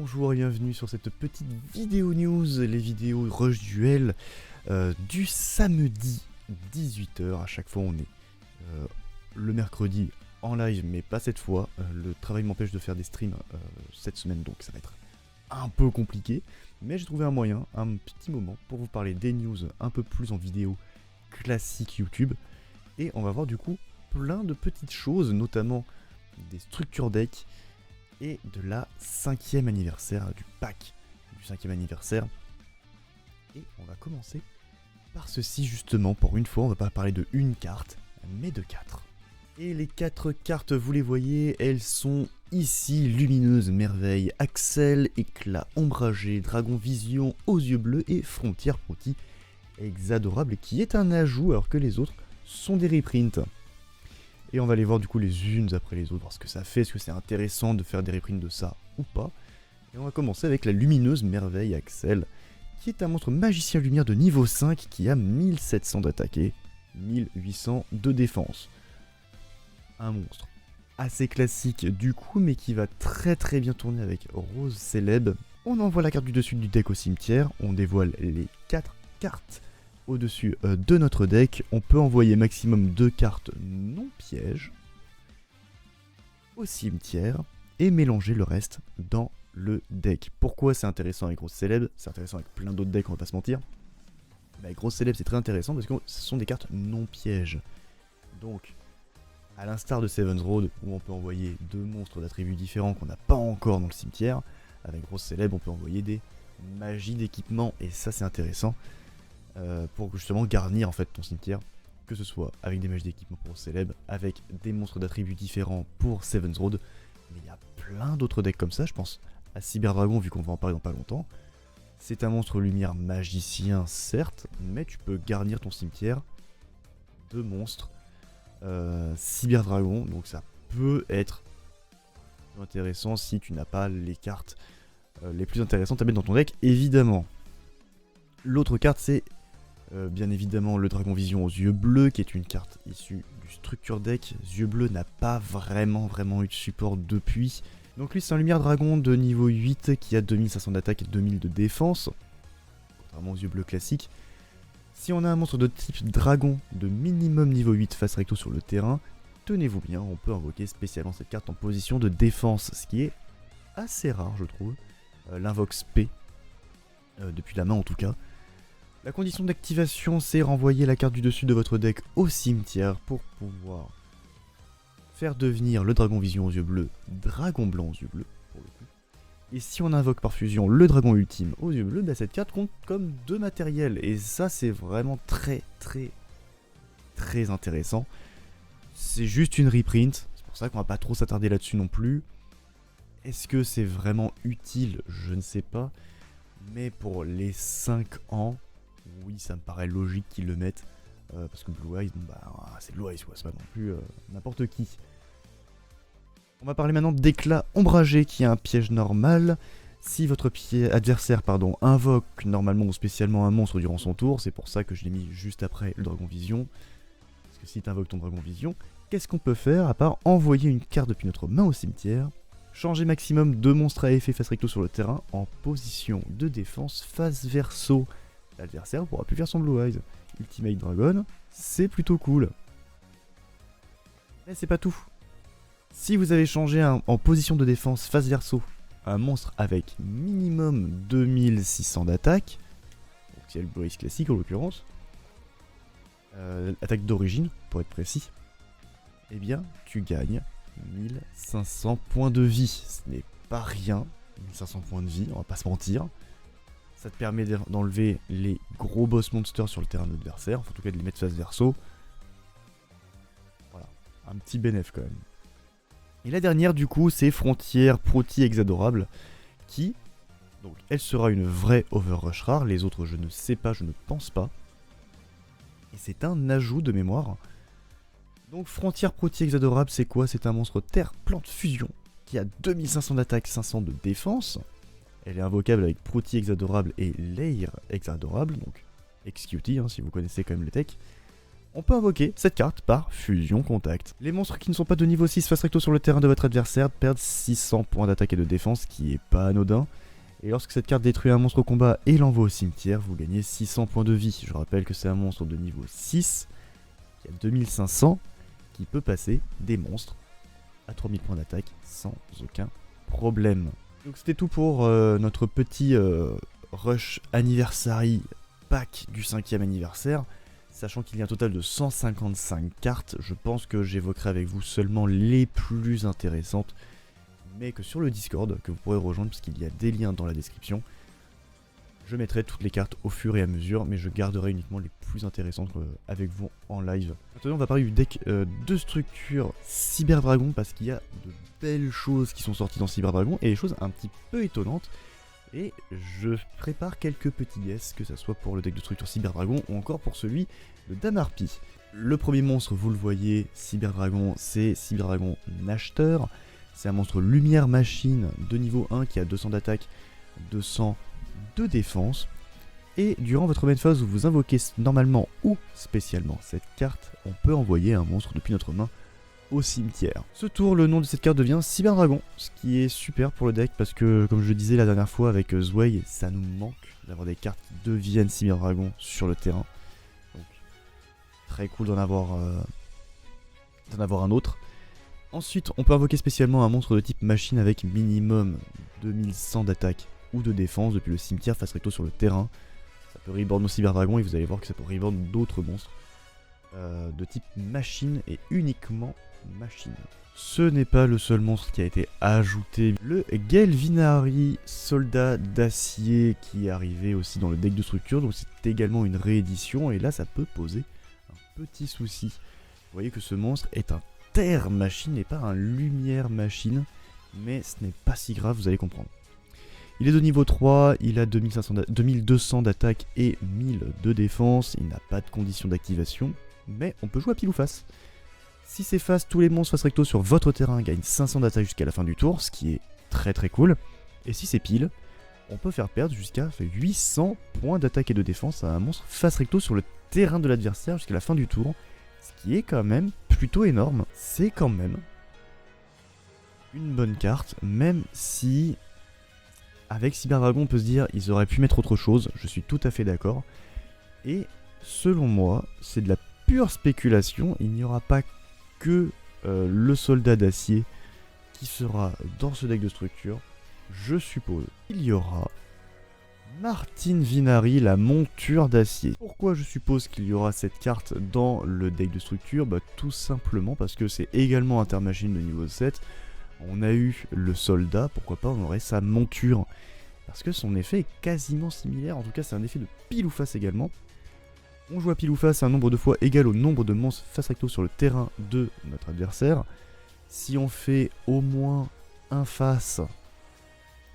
Bonjour et bienvenue sur cette petite vidéo news, les vidéos Rush Duel du samedi 18 h. À chaque fois on est le mercredi en live, mais pas cette fois. Le travail m'empêche de faire des streams cette semaine, donc ça va être un peu compliqué. Mais j'ai trouvé un moyen, un petit moment pour vous parler des news un peu plus en vidéo classique YouTube. Et on va voir du coup plein de petites choses, notamment des structures deck et de la 5e anniversaire, du pack du 5e anniversaire. Et on va commencer par ceci justement. Pour une fois, on va pas parler de une carte, mais de 4. Et les 4 cartes, vous les voyez, elles sont ici: Lumineuse Merveille, Axel, Éclat Ombragé, Dragon Vision aux yeux bleus et Frontière Proti Exadorable, qui est un ajout alors que les autres sont des reprints. Et on va les voir du coup les unes après les autres, voir ce que ça fait, est-ce que c'est intéressant de faire des reprints de ça ou pas. Et on va commencer avec la Lumineuse Merveille Axel, qui est un monstre magicien lumière de niveau 5 qui a 1700 d'attaque et 1800 de défense. Un monstre assez classique du coup, mais qui va très bien tourner avec Rose Célèbre. On envoie la carte du dessus du deck au cimetière, on dévoile les 4 cartes au-dessus de notre deck. On peut envoyer maximum 2 cartes non pièges au cimetière et mélanger le reste dans le deck. Pourquoi c'est intéressant avec Grosse Célèbre? C'est intéressant avec plein d'autres decks, on va pas se mentir. Mais avec Grosse Célèbre c'est très intéressant parce que ce sont des cartes non pièges. Donc, à l'instar de Seven's Road, où on peut envoyer 2 monstres d'attributs différents qu'on n'a pas encore dans le cimetière, avec Grosse Célèbre on peut envoyer des magies d'équipement, et ça c'est intéressant. Pour justement garnir en fait ton cimetière, que ce soit avec des magies d'équipement pour Célèbre, avec des monstres d'attributs différents pour Seven's Road, mais il y a plein d'autres decks comme ça. Je pense à Cyberdragon, vu qu'on va en parler dans pas longtemps. C'est un monstre lumière magicien certes, mais tu peux garnir ton cimetière de monstres Cyberdragon, donc ça peut être intéressant si tu n'as pas les cartes les plus intéressantes à mettre dans ton deck, évidemment. L'autre carte c'est bien évidemment le Dragon Vision aux yeux bleus, qui est une carte issue du Structure Deck. Yeux bleus n'a pas vraiment eu de support depuis. Donc lui c'est un lumière dragon de niveau 8 qui a 2500 d'attaque et 2000 de défense, contrairement aux yeux bleus classiques. Si on a un monstre de type dragon de minimum niveau 8 face recto sur le terrain, tenez-vous bien, on peut invoquer spécialement cette carte en position de défense, ce qui est assez rare je trouve. L'invoque P, depuis la main en tout cas. La condition d'activation, c'est renvoyer la carte du dessus de votre deck au cimetière pour pouvoir faire devenir le Dragon Vision aux yeux bleus Dragon Blanc aux yeux bleus, pour le coup. Et si on invoque par fusion le Dragon Ultime aux yeux bleus, bah cette carte compte comme 2 matériels. Et ça, c'est vraiment très intéressant. C'est juste une reprint, c'est pour ça qu'on va pas trop s'attarder là-dessus non plus. Est-ce que c'est vraiment utile? Je ne sais pas. Mais pour les 5 ans... oui, ça me paraît logique qu'ils le mettent, parce que Blue Eyes, bon bah, c'est Blue Eyes, c'est pas non plus n'importe qui. On va parler maintenant d'Éclat Ombragé, qui est un piège normal. Si votre adversaire invoque normalement ou spécialement un monstre durant son tour, c'est pour ça que je l'ai mis juste après le Dragon Vision, parce que si tu invoques ton Dragon Vision, qu'est-ce qu'on peut faire à part envoyer une carte depuis notre main au cimetière, changer maximum 2 monstres à effet face recto sur le terrain en position de défense face verso. L'adversaire pourra plus faire son Blue Eyes. Ultimate Dragon, c'est plutôt cool. Mais c'est pas tout. Si vous avez changé en position de défense face verso un monstre avec minimum 2600 d'attaque, donc c'est le Blue Eyes classique en l'occurrence, attaque d'origine pour être précis, eh bien tu gagnes 1500 points de vie. Ce n'est pas rien, 1500 points de vie, on va pas se mentir. Ça te permet d'enlever les gros boss monsters sur le terrain de l'adversaire, en tout cas de les mettre face verso. Voilà, un petit bénéf quand même. Et la dernière du coup c'est Frontière Proti Exadorable, qui, donc elle sera une vraie Overrush rare, les autres je ne sais pas, je ne pense pas. Et c'est un ajout de mémoire. Donc Frontière Proti Exadorable c'est quoi? C'est un monstre terre plante fusion qui a 2500 d'attaque, 500 de défense. Elle est invocable avec Proti Exadorable et Lair Exadorable, donc Executy si vous connaissez quand même le tech. On peut invoquer cette carte par fusion contact. Les monstres qui ne sont pas de niveau 6 face recto sur le terrain de votre adversaire perdent 600 points d'attaque et de défense, qui est pas anodin. Et lorsque cette carte détruit un monstre au combat et l'envoie au cimetière, vous gagnez 600 points de vie. Je rappelle que c'est un monstre de niveau 6, qui a 2500, qui peut passer des monstres à 3000 points d'attaque sans aucun problème. Donc c'était tout pour notre petit rush anniversary pack du 5e anniversaire. Sachant qu'il y a un total de 155 cartes, je pense que j'évoquerai avec vous seulement les plus intéressantes, mais que sur le Discord, que vous pourrez rejoindre puisqu'il y a des liens dans la description, je mettrai toutes les cartes au fur et à mesure, mais je garderai uniquement les plus intéressantes avec vous en live. Maintenant on va parler du deck de structure Cyber Dragon, parce qu'il y a de belles choses qui sont sorties dans Cyber Dragon, et des choses un petit peu étonnantes. Et je prépare quelques petits guesses, que ça soit pour le deck de structure Cyber Dragon ou encore pour celui de Damarpi. Le premier monstre, vous le voyez, Cyber Dragon, c'est Cyber Dragon Nashter. C'est un monstre lumière machine de niveau 1 qui a 200 d'attaque, 200 de défense. Et durant votre main phase où vous invoquez normalement ou spécialement cette carte, on peut envoyer un monstre depuis notre main au cimetière. Ce tour, le nom de cette carte devient Cyber Dragon, ce qui est super pour le deck parce que, comme je le disais la dernière fois avec Zwei, ça nous manque d'avoir des cartes qui deviennent Cyber Dragon sur le terrain. Donc, très cool d'en avoir un autre. Ensuite, on peut invoquer spécialement un monstre de type machine avec minimum 2100 d'attaque ou de défense depuis le cimetière face recto sur le terrain. Ça peut reborn nos Cyber Dragon et vous allez voir que ça peut reborn d'autres monstres de type machine et uniquement machine. Ce n'est pas le seul monstre qui a été ajouté. Le Gelvinari, soldat d'acier, qui est arrivé aussi dans le deck de structure, donc c'est également une réédition, et là ça peut poser un petit souci. Vous voyez que ce monstre est un terre machine et pas un lumière machine, mais ce n'est pas si grave, vous allez comprendre. Il est de niveau 3, il a 2200 d'attaque et 1000 de défense, il n'a pas de condition d'activation, mais on peut jouer à pile ou face. Si c'est face, tous les monstres face recto sur votre terrain gagnent 500 d'attaque jusqu'à la fin du tour, ce qui est très très cool. Et si c'est pile, on peut faire perdre jusqu'à 800 points d'attaque et de défense à un monstre face recto sur le terrain de l'adversaire jusqu'à la fin du tour, ce qui est quand même plutôt énorme. C'est quand même une bonne carte, même si avec Cyber Dragon on peut se dire ils auraient pu mettre autre chose, je suis tout à fait d'accord. Et selon moi, c'est de la pure spéculation, il n'y aura pas que le soldat d'acier qui sera dans ce deck de structure. Je suppose il y aura Martin Vinari, la monture d'acier. Pourquoi je suppose qu'il y aura cette carte dans le deck de structure? Tout simplement parce que c'est également Intermachine de niveau 7. On a eu le soldat, pourquoi pas on aurait sa monture. Parce que son effet est quasiment similaire, en tout cas c'est un effet de pile ou face également. On joue à pile ou face un nombre de fois égal au nombre de monstres face recto sur le terrain de notre adversaire. Si on fait au moins un face,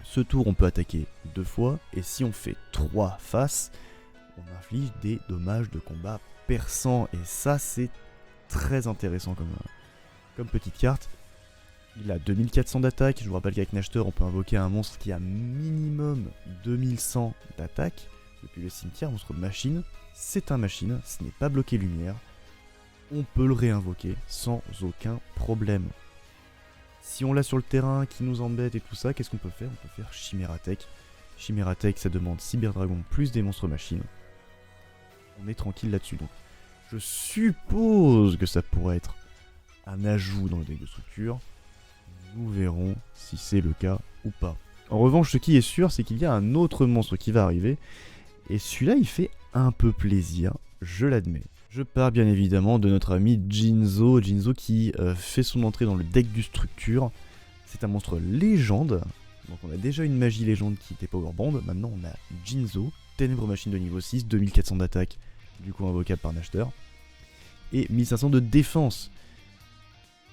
ce tour on peut attaquer 2 fois. Et si on fait 3 faces, on inflige des dommages de combat perçants. Et ça c'est très intéressant comme petite carte. Il a 2400 d'attaque. Je vous rappelle qu'avec Nashter on peut invoquer un monstre qui a minimum 2100 d'attaque. Depuis le cimetière, monstre machine. C'est un machine, ce n'est pas bloqué lumière. On peut le réinvoquer sans aucun problème. Si on l'a sur le terrain qui nous embête et tout ça, qu'est-ce qu'on peut faire? On peut faire Chimératech. Chimératech, ça demande Cyber Dragon plus des monstres machines. On est tranquille là-dessus. Donc, je suppose que ça pourrait être un ajout dans le deck de structure. Nous verrons si c'est le cas ou pas. En revanche, ce qui est sûr, c'est qu'il y a un autre monstre qui va arriver. Et celui-là, il fait un peu plaisir, je l'admets. Je parle bien évidemment de notre ami Jinzo. Jinzo qui fait son entrée dans le deck du structure. C'est un monstre légende. Donc on a déjà une magie légende qui était Powerband. Maintenant on a Jinzo, ténèbre machine de niveau 6, 2400 d'attaque, du coup invocable par Nashter. Et 1500 de défense.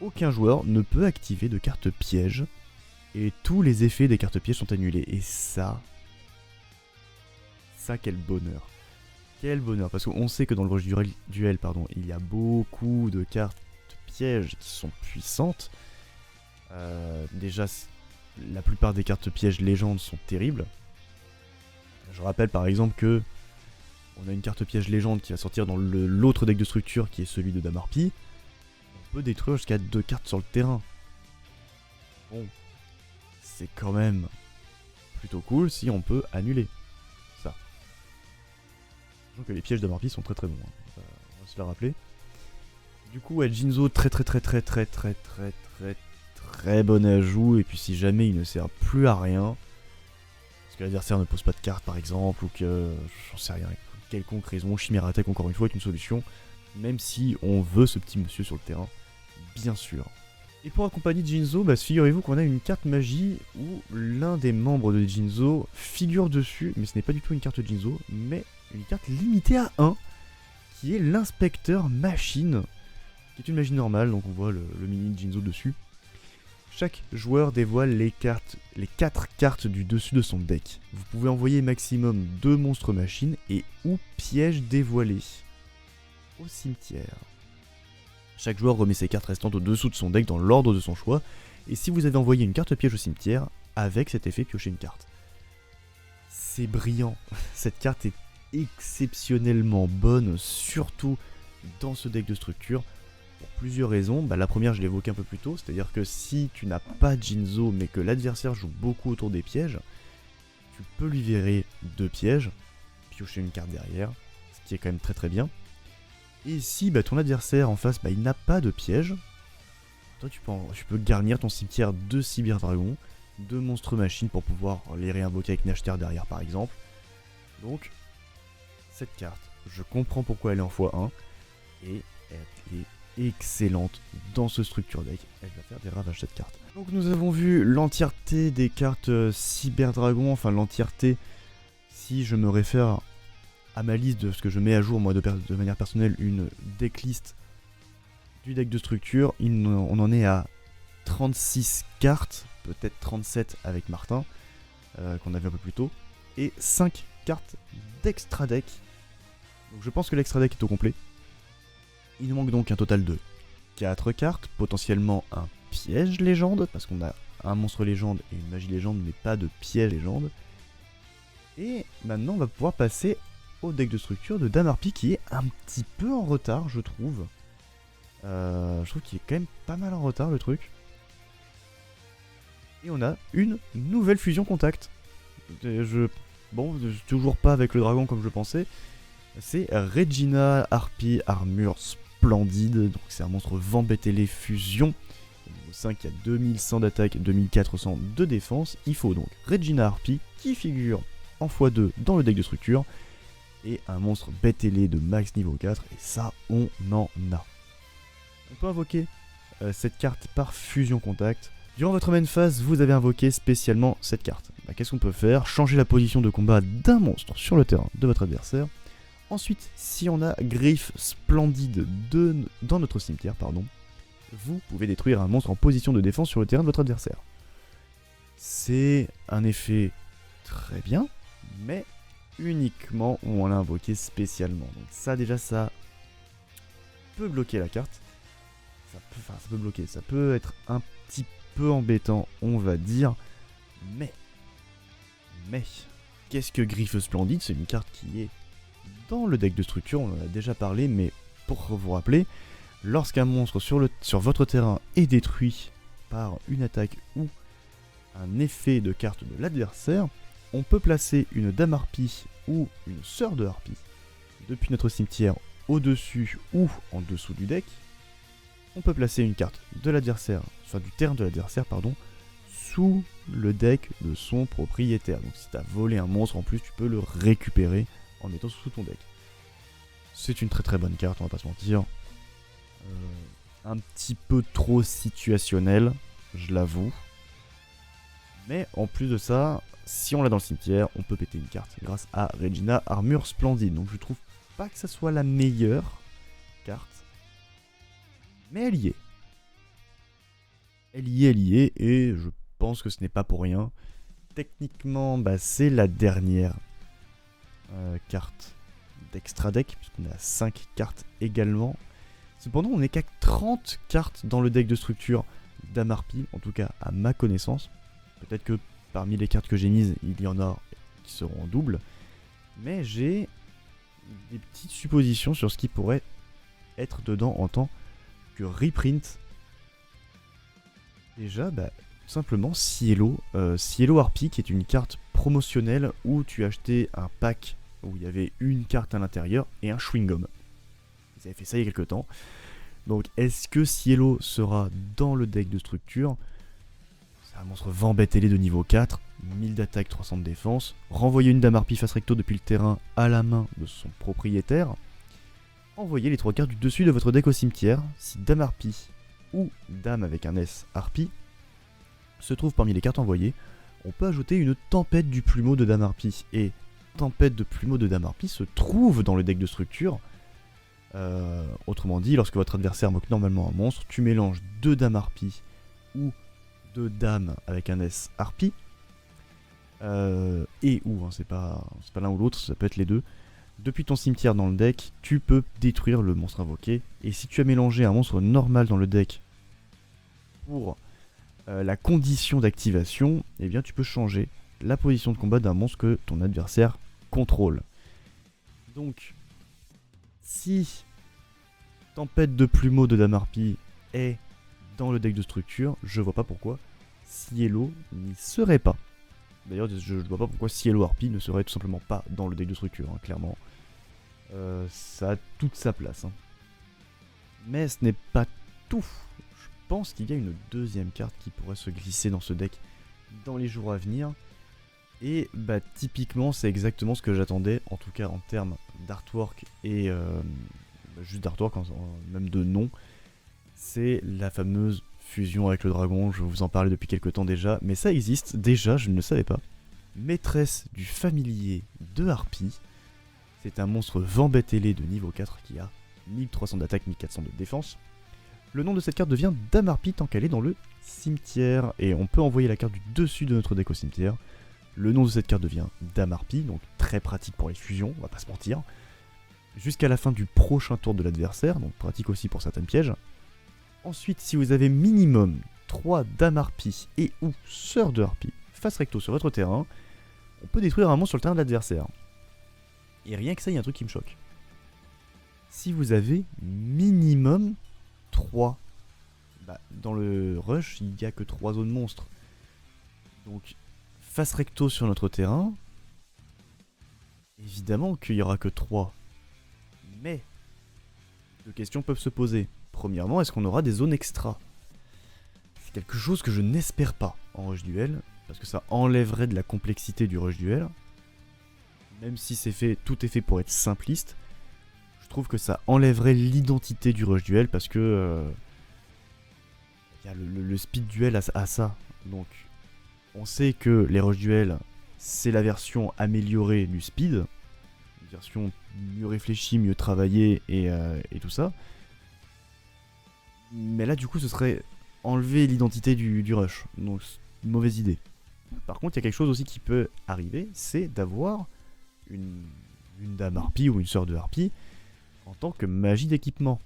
Aucun joueur ne peut activer de carte piège. Et tous les effets des cartes pièges sont annulés. Et ça, quel bonheur. Quel bonheur, parce qu'on sait que dans le rush duel, il y a beaucoup de cartes pièges qui sont puissantes. Déjà, la plupart des cartes pièges légendes sont terribles. Je rappelle par exemple que on a une carte piège légende qui va sortir dans l'autre deck de structure qui est celui de Damarpi, on peut détruire jusqu'à 2 cartes sur le terrain. Bon, c'est quand même plutôt cool si on peut annuler ça. Sachant que les pièges d'Amarpi sont très très bons, hein. On va se le rappeler. Du coup, ouais, Jinzo très bon ajout, et puis si jamais il ne sert plus à rien, parce que l'adversaire ne pose pas de carte par exemple, ou que, j'en sais rien, quelconque raison, Chimère Attack encore une fois est une solution, même si on veut ce petit monsieur sur le terrain, bien sûr. Et pour accompagner Jinzo, bah, figurez-vous qu'on a une carte magie où l'un des membres de Jinzo figure dessus, mais ce n'est pas du tout une carte Jinzo, mais une carte limitée à 1, qui est l'inspecteur machine, qui est une magie normale, donc on voit le mini Jinzo dessus. Chaque joueur dévoile les 4 cartes du dessus de son deck. Vous pouvez envoyer maximum 2 monstres machines et ou pièges dévoilés au cimetière. Chaque joueur remet ses cartes restantes au-dessous de son deck dans l'ordre de son choix, et si vous avez envoyé une carte piège au cimetière, avec cet effet piochez une carte. C'est brillant, cette carte est exceptionnellement bonne, surtout dans ce deck de structure, pour plusieurs raisons. Bah, la première, je l'ai évoqué un peu plus tôt, c'est-à-dire que si tu n'as pas Jinzo, mais que l'adversaire joue beaucoup autour des pièges, tu peux lui virer 2 pièges, piocher une carte derrière, ce qui est quand même très très bien. Et si bah, ton adversaire en face, bah, il n'a pas de piège, toi tu peux garnir ton cimetière de Cyberdragon, 2 monstres machines pour pouvoir les réinvoquer avec Nashter derrière par exemple. Donc, cette carte, je comprends pourquoi elle est en x1, et elle est excellente dans ce structure deck, elle va faire des ravages cette carte. Donc nous avons vu l'entièreté des cartes Cyberdragon, enfin l'entièreté si je me réfère à ma liste de ce que je mets à jour moi de manière personnelle, une decklist du deck de structure, on en est à 36 cartes, peut-être 37 avec Martin, qu'on avait un peu plus tôt, et 5 cartes d'extra deck. Donc je pense que l'extra deck est au complet. Il nous manque donc un total de 4 cartes, potentiellement un piège légende, parce qu'on a un monstre légende et une magie légende, mais pas de piège légende. Et maintenant on va pouvoir passer au deck de structure de Damarpi qui est un petit peu en retard, je trouve. Je trouve qu'il est quand même pas mal en retard le truc. Et on a une nouvelle fusion contact. Bon, toujours pas avec le dragon comme je pensais. C'est Regina Harpie Armure Splendide. Donc c'est un monstre Vambetele fusion. Niveau 5 qui a 2100 d'attaque, 2400 de défense. Il faut donc Regina Harpie qui figure en x2 dans le deck de structure. Et un monstre Betele de max niveau 4. Et ça, on en a. On peut invoquer cette carte par fusion contact. Durant votre main phase, vous avez invoqué spécialement cette carte. Bah, qu'est-ce qu'on peut faire? Changer la position de combat d'un monstre sur le terrain de votre adversaire. Ensuite, si on a Griffe Splendide dans notre cimetière, vous pouvez détruire un monstre en position de défense sur le terrain de votre adversaire. C'est un effet très bien, mais uniquement où on l'a invoqué spécialement. Donc ça déjà, ça peut bloquer la carte. Ça peut bloquer, ça peut être un petit peu embêtant, on va dire. Mais, qu'est-ce que Griffe Splendide? C'est une carte qui est dans le deck de structure, on en a déjà parlé, mais pour vous rappeler, lorsqu'un monstre sur votre terrain est détruit par une attaque ou un effet de carte de l'adversaire, on peut placer une Dame Harpie ou une Sœur de Harpie depuis notre cimetière au-dessus ou en dessous du deck. On peut placer une carte de l'adversaire, soit du terrain de l'adversaire, sous le deck de son propriétaire. Donc si tu as volé un monstre en plus, tu peux le récupérer en mettant sous ton deck. C'est une très très bonne carte, on va pas se mentir. Un petit peu trop situationnel, je l'avoue. Mais en plus de ça, si on l'a dans le cimetière, on peut péter une carte grâce à Regina Armure Splendide. Donc je trouve pas que ça soit la meilleure carte, mais elle y est. Elle y est, et je pense que ce n'est pas pour rien. Techniquement, c'est la dernière carte d'extra deck, puisqu'on a 5 cartes également. Cependant, on n'est qu'à 30 cartes dans le deck de structure d'Amarpi, en tout cas à ma connaissance. Peut-être que parmi les cartes que j'ai mises, il y en a qui seront en double. Mais j'ai des petites suppositions sur ce qui pourrait être dedans en tant que reprint. Déjà, tout simplement Cielo. Cielo Harpie, qui est une carte promotionnelle où tu achetais un pack où il y avait une carte à l'intérieur et un chewing-gum. Ils avaient fait ça il y a quelques temps. Donc, est-ce que Cielo sera dans le deck de structure? C'est un monstre Vambet-ailé de niveau 4, 1000 d'attaque, 300 de défense. Renvoyer une dame harpie face recto depuis le terrain à la main de son propriétaire. Envoyez les 3 cartes du dessus de votre deck au cimetière. Si dame harpie ou dame avec un S harpie se trouve parmi les cartes envoyées, on peut ajouter une tempête du plumeau de dame harpie. Et tempête de plumeau de dame harpie se trouve dans le deck de structure. Autrement dit, lorsque votre adversaire moque normalement un monstre, tu mélanges 2 dames harpie ou 2 dames avec un S harpie. C'est pas l'un ou l'autre, ça peut être les deux. Depuis ton cimetière dans le deck, tu peux détruire le monstre invoqué. Et si tu as mélangé un monstre normal dans le deck pour la condition d'activation, eh bien tu peux changer la position de combat d'un monstre que ton adversaire contrôle. Donc, si tempête de plumeau de dame harpie est dans le deck de structure, je vois pas pourquoi Cielo n'y serait pas. D'ailleurs, je ne vois pas pourquoi Cielo Harpie ne serait tout simplement pas dans le deck de structure, hein, clairement. Ça a toute sa place. Hein. Mais ce n'est pas tout. Je pense qu'il y a une deuxième carte qui pourrait se glisser dans ce deck dans les jours à venir. Et typiquement, c'est exactement ce que j'attendais, en tout cas en termes d'artwork et juste d'artwork, même de nom. C'est la fameuse fusion avec le dragon, je vous en parlais depuis quelques temps déjà, mais ça existe déjà, je ne le savais pas. Maîtresse du familier de Harpie, c'est un monstre Vambet-ailé de niveau 4 qui a 1300 d'attaque, 1400 de défense. Le nom de cette carte devient Dame Harpie tant qu'elle est dans le cimetière, et on peut envoyer la carte du dessus de notre deck au cimetière. Le nom de cette carte devient Dame Harpie, donc très pratique pour les fusions, on va pas se mentir. Jusqu'à la fin du prochain tour de l'adversaire, donc pratique aussi pour certains pièges. Ensuite, si vous avez minimum 3 dames harpies et ou sœurs de harpie face recto sur votre terrain, on peut détruire un monstre sur le terrain de l'adversaire. Et rien que ça, il y a un truc qui me choque. Si vous avez minimum 3, dans le rush, il n'y a que 3 zones monstres. Donc, face recto sur notre terrain, évidemment qu'il n'y aura que 3. Mais, 2 questions peuvent se poser. Premièrement, est-ce qu'on aura des zones extra? C'est quelque chose que je n'espère pas en rush duel, parce que ça enlèverait de la complexité du rush duel. Même si tout est fait pour être simpliste, je trouve que ça enlèverait l'identité du rush duel, parce que y a le speed duel à ça. Donc, on sait que les rush duel, c'est la version améliorée du speed, une version mieux réfléchie, mieux travaillée et tout ça. Mais là, du coup, ce serait enlever l'identité du rush. Donc, une mauvaise idée. Par contre, il y a quelque chose aussi qui peut arriver, c'est d'avoir une dame harpie ou une sœur de harpie en tant que magie d'équipement.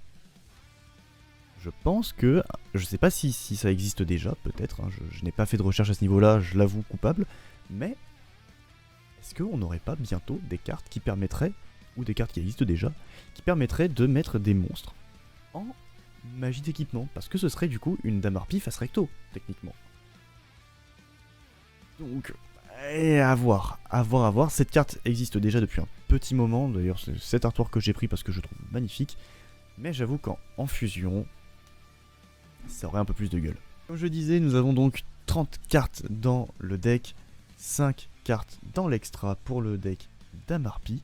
Je pense que... Je sais pas si ça existe déjà, peut-être. Hein, je n'ai pas fait de recherche à ce niveau-là, je l'avoue coupable. Mais est-ce qu'on n'aurait pas bientôt des cartes qui permettraient, ou des cartes qui existent déjà, qui permettraient de mettre des monstres en magie d'équipement, parce que ce serait du coup une dame harpie face recto, techniquement. Donc, à voir. Cette carte existe déjà depuis un petit moment, d'ailleurs c'est cet artwork que j'ai pris parce que je trouve magnifique, mais j'avoue qu'en fusion, ça aurait un peu plus de gueule. Comme je disais, nous avons donc 30 cartes dans le deck, 5 cartes dans l'extra pour le deck dame harpie,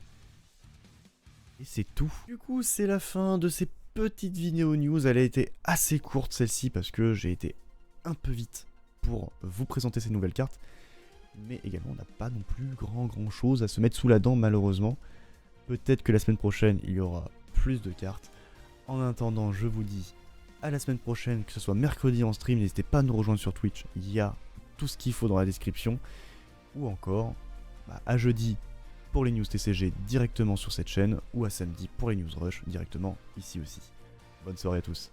et c'est tout. Du coup, c'est la fin de ces petite vidéo news, elle a été assez courte celle-ci parce que j'ai été un peu vite pour vous présenter ces nouvelles cartes, mais également on n'a pas non plus grand chose à se mettre sous la dent malheureusement. Peut-être que la semaine prochaine il y aura plus de cartes. En attendant, je vous dis à la semaine prochaine, que ce soit mercredi en stream, n'hésitez pas à nous rejoindre sur Twitch, il y a tout ce qu'il faut dans la description, ou encore à jeudi pour les news TCG directement sur cette chaîne, ou à samedi pour les news rush directement ici aussi. Bonne soirée à tous.